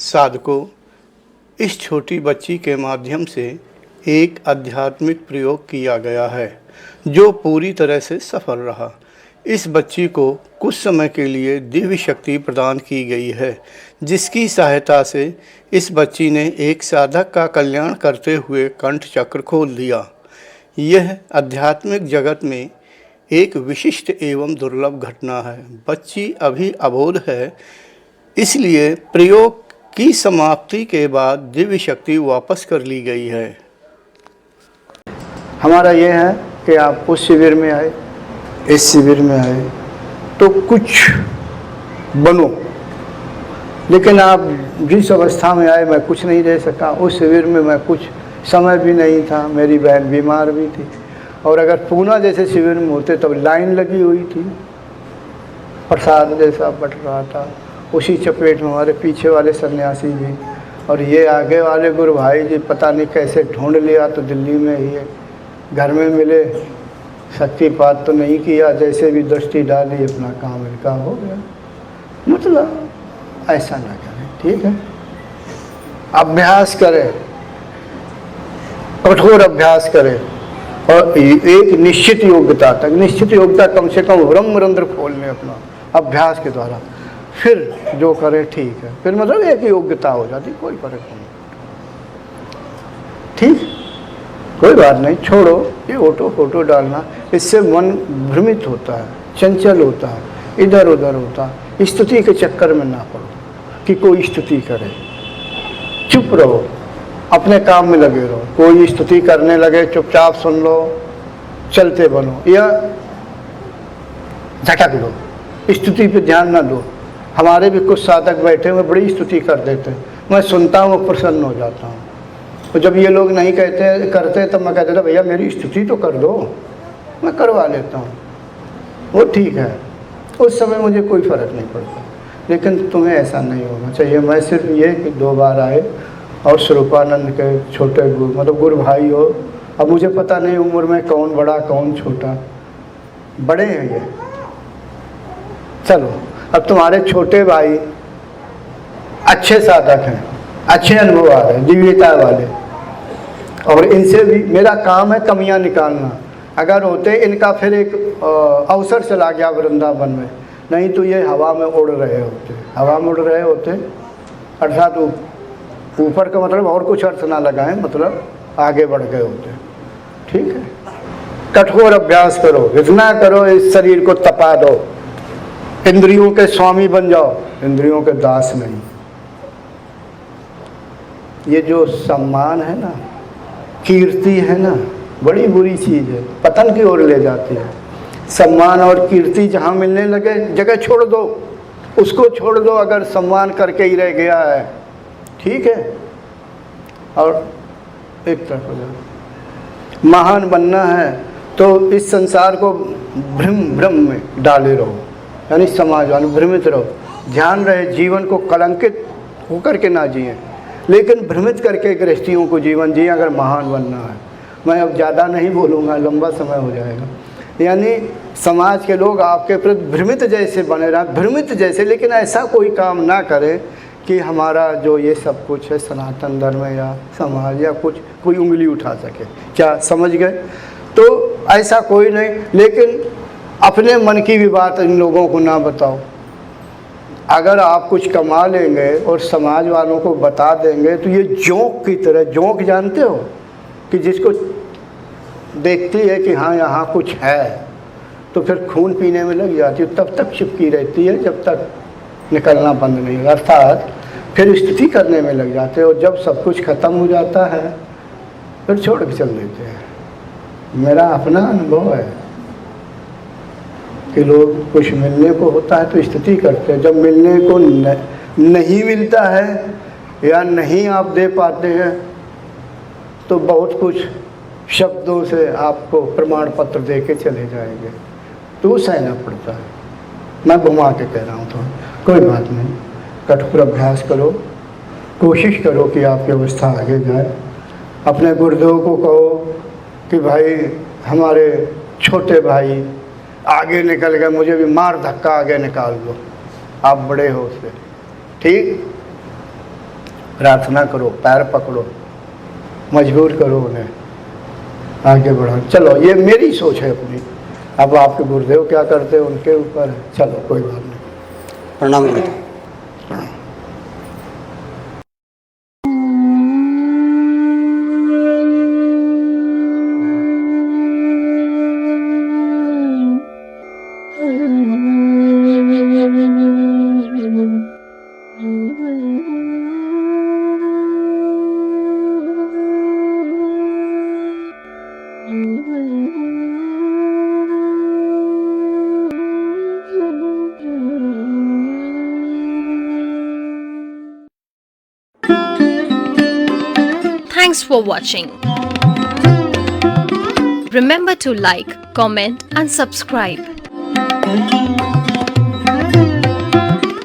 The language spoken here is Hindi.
साधकों, इस छोटी बच्ची के माध्यम से एक आध्यात्मिक प्रयोग किया गया है जो पूरी तरह से सफल रहा। इस बच्ची को कुछ समय के लिए दिव्य शक्ति प्रदान की गई है, जिसकी सहायता से इस बच्ची ने एक साधक का कल्याण करते हुए कंठ चक्र खोल दिया। यह आध्यात्मिक जगत में एक विशिष्ट एवं दुर्लभ घटना है। बच्ची अभी अबोध है, इसलिए प्रयोग की समाप्ति के बाद दिव्य शक्ति वापस कर ली गई है। हमारा यह है कि आप उस शिविर में आए, इस शिविर में आए तो कुछ बनो, लेकिन आप जिस अवस्था में आए मैं कुछ नहीं रह सका। उस शिविर में मैं कुछ समय भी नहीं था, मेरी बहन बीमार भी थी, और अगर पूना जैसे शिविर में होते तब लाइन लगी हुई थी, प्रसाद जैसा बट रहा था। उसी चपेट में हमारे पीछे वाले सन्यासी भी और ये आगे वाले गुरु भाई जी पता नहीं कैसे ढूंढ लिया, तो दिल्ली में ही है, घर में मिले। शक्तिपात तो नहीं किया, जैसे भी दृष्टि डाली अपना काम इनका हो गया। मतलब ऐसा ना करें, ठीक है। अभ्यास करें, कठोर अभ्यास करें, और एक निश्चित योग्यता तक, निश्चित योग्यता कम से कम ब्रह्मरंध्र खोलने अपना अभ्यास के द्वारा, फिर जो करें ठीक है। फिर मतलब एक योग्यता हो जाती, कोई फर्क नहीं, ठीक, कोई बात नहीं, छोड़ो ये फोटो डालना। इससे मन भ्रमित होता है, चंचल होता है, इधर उधर होता है। स्तुति के चक्कर में ना पड़ो कि कोई स्तुति करे, चुप रहो, अपने काम में लगे रहो। कोई स्तुति करने लगे चुपचाप सुन लो, चलते बनो, या झटक लो, स्तुति पे ध्यान ना दो। हमारे भी कुछ साधक बैठे हुए बड़ी स्तुति कर देते हैं, मैं सुनता हूँ, प्रसन्न हो जाता हूँ। तो जब ये लोग नहीं करते तब मैं कहता था भैया मेरी स्तुति तो कर दो, मैं करवा लेता हूँ, वो ठीक है। उस समय मुझे कोई फ़र्क नहीं पड़ता, लेकिन तुम्हें ऐसा नहीं होना चाहिए। मैं सिर्फ ये कि 2 बार आए और स्वरूपानंद के छोटे गुरु, मतलब गुरु भाई हो। अब मुझे पता नहीं उम्र में कौन बड़ा कौन छोटा, बड़े हैं ये। चलो, अब तुम्हारे छोटे भाई अच्छे साधक हैं, अच्छे अनुभव आ रहे हैं, दिव्यता वाले, और इनसे भी मेरा काम है कमियां निकालना। अगर होते इनका फिर एक अवसर चला गया वृंदावन में, नहीं तो ये हवा में उड़ रहे होते, हवा में उड़ रहे होते, अर्थात ऊपर का मतलब और कुछ अर्थ ना लगाएं, मतलब आगे बढ़ गए होते, ठीक है। कठोर अभ्यास करो, इतना करो इस शरीर को तपा दो, इंद्रियों के स्वामी बन जाओ, इंद्रियों के दास नहीं। ये जो सम्मान है ना, कीर्ति है ना, बड़ी बुरी चीज़ है, पतन की ओर ले जाती है। सम्मान और कीर्ति जहाँ मिलने लगे जगह छोड़ दो, उसको छोड़ दो। अगर सम्मान करके ही रह गया है, ठीक है, और एक तरफ हो जाओ। महान बनना है तो इस संसार को भ्रम में डाले रहो, यानी समाज वाले भ्रमित रहो। ध्यान रहे जीवन को कलंकित होकर के ना जिए, लेकिन भ्रमित करके गृहस्थियों को जीवन जिए अगर महान बनना है। मैं अब ज़्यादा नहीं बोलूँगा, लंबा समय हो जाएगा। यानी समाज के लोग आपके प्रति भ्रमित जैसे बने रहें, भ्रमित जैसे, लेकिन ऐसा कोई काम ना करें कि हमारा जो ये सब कुछ है सनातन धर्म या समाज या कुछ, कोई उंगली उठा सके। क्या समझ गए? तो ऐसा कोई नहीं, लेकिन अपने मन की भी बात इन लोगों को ना बताओ। अगर आप कुछ कमा लेंगे और समाज वालों को बता देंगे तो ये जोंक की तरह, जोंक जानते हो कि जिसको देखती है कि हाँ यहाँ कुछ है, तो फिर खून पीने में लग जाती है, तब तक चिपकी रहती है जब तक निकलना बंद नहीं, अर्थात फिर स्तुति करने में लग जाते हैं, और जब सब कुछ ख़त्म हो जाता है फिर छोड़ के चल देते हैं। मेरा अपना अनुभव है कि लोग कुछ मिलने को होता है तो स्तुति करते हैं, जब मिलने को नहीं मिलता है या नहीं आप दे पाते हैं तो बहुत कुछ शब्दों से आपको प्रमाण पत्र दे के चले जाएंगे, तो सहना पड़ता है। मैं घुमा के कह रहा हूँ, तो कोई बात नहीं, कठोर अभ्यास करो, कोशिश करो कि आपकी अवस्था आगे जाए। अपने गुरुदेव को कहो कि भाई हमारे छोटे भाई आगे निकल गए, मुझे भी मार धक्का आगे निकाल दो, आप बड़े हो उससे, ठीक। प्रार्थना करो, पैर पकड़ो, मजबूर करो उन्हें आगे बढ़ा। चलो ये मेरी सोच है अपनी, अब आपके गुरुदेव क्या करते हैं उनके ऊपर है। चलो कोई बात नहीं। प्रणाम गुरुदेव। Thanks for watching. Remember to like, comment and subscribe.